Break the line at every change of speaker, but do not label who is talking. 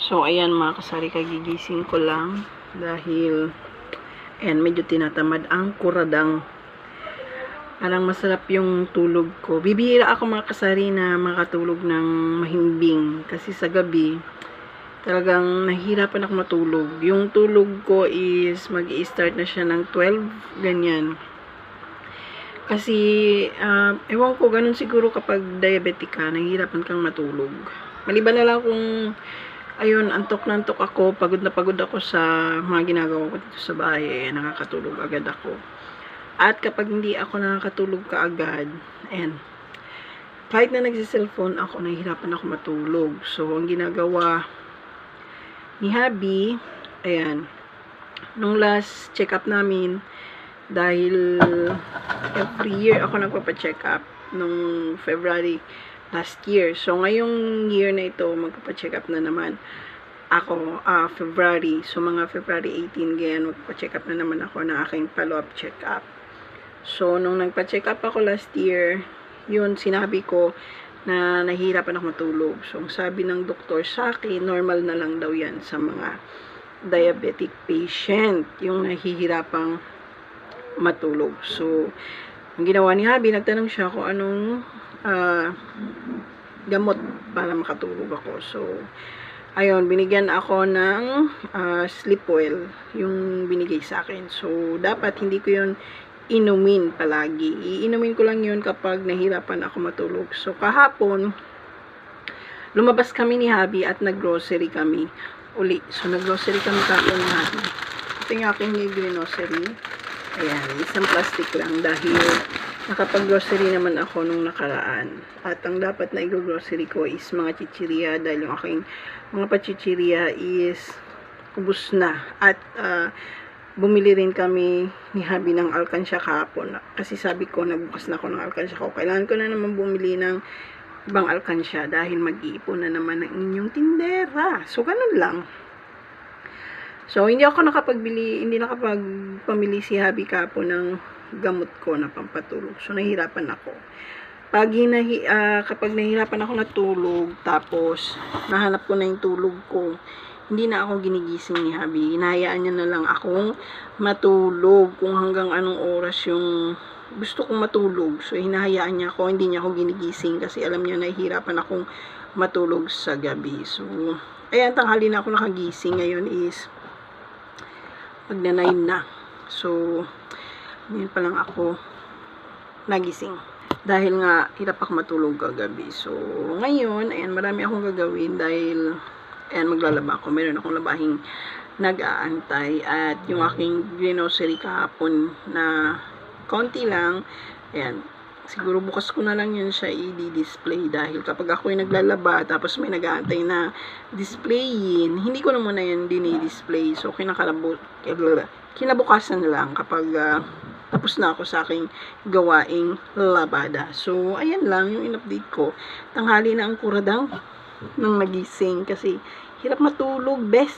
So, ayan mga kasari, kagigising ko lang dahil medyo tinatamad ang kuradang. Parang masarap yung tulog ko. Bibihira ako mga kasari na makatulog ng mahimbing kasi sa gabi talagang nahihirapan ako matulog. Yung tulog ko is mag-i-start na siya ng 12, ganyan. Kasi, ewan ko, ganun siguro kapag diabetic ka, nahihirapan kang matulog. Maliban na lang kung ayun, antok na antok ako, pagod na pagod ako sa mga ginagawa ko dito sa bahay, nakakatulog agad ako. At kapag hindi ako nakakatulog kaagad, kahit na nagsiselfone ako, nahihirapan ako matulog. So, ang ginagawa ni Habi, nung last check-up namin, dahil every year ako nagpapa-check up nung February last year. So, ngayong year na ito, magpapa-check up na naman ako, February. So, mga February 18, ganyan, magpapa-check up na naman ako ng aking follow-up check up. So, nung nagpa-check up ako last year, yun, sinabi ko na nahihirapan ako matulog. So, ang sabi ng doktor sa akin, normal na lang daw yan sa mga diabetic patient, yung nahihirapang matulog. So, ang ginawa ni Habi, nagtanong siya kung anong gamot para makatulog ako. So, ayun, binigyan ako ng sleep well, yung binigay sa akin. So, dapat hindi ko yun inumin palagi. Iinumin ko lang yun kapag nahirapan ako matulog. So, kahapon, lumabas kami ni Habi at nag-grocery kami uli. So, nag-grocery kami kahapon ni Habi. Ito yung aking grocery. Ayan, isang plastic lang dahil nakapag-grocery naman ako nung nakaraan. At ang dapat na i-grocery ko is mga chichirya dahil yung aking mga pachichirya is ubos na. At bumili rin kami ni Habi ng alkansya kahapon. Kasi sabi ko, nagbukas na ako ng alkansya ko. Kailangan ko na naman bumili ng ibang alkansya dahil mag-iipon na naman ng inyong tindera. So, ganun lang. So, hindi nakapagpamili si Habi kapo ng gamot ko na pampatulog. So, nahihirapan ako. Kapag nahihirapan ako natulog, tapos nahanap ko na yung tulog ko, hindi na ako ginigising ni Habi. Hinahayaan niya na lang akong matulog kung hanggang anong oras yung gusto kong matulog. So, hinahayaan niya ako, hindi niya ako ginigising kasi alam niya nahihirapan akong matulog sa gabi. So, ayan, tanghali na ako nakagising. Ngayon is magna-9 na. So, ngayon pa lang ako nagising. Dahil nga, hirap ako matulog kagabi. So, ngayon, marami akong gagawin dahil, maglalaba ako. Meron akong labahing nag-aantay. At yung aking grocery kahapon na konti lang, siguro bukas ko na lang yun siya i-display dahil kapag ako yung naglalaba tapos may nag-aantay na displayin, hindi ko na muna yan dinidisplay. So, kinabukasan na lang kapag tapos na ako sa aking gawaing labada. So, ayan lang yung in-update ko. Tanghali na ang kuradang nang nagising kasi hirap matulog, bes.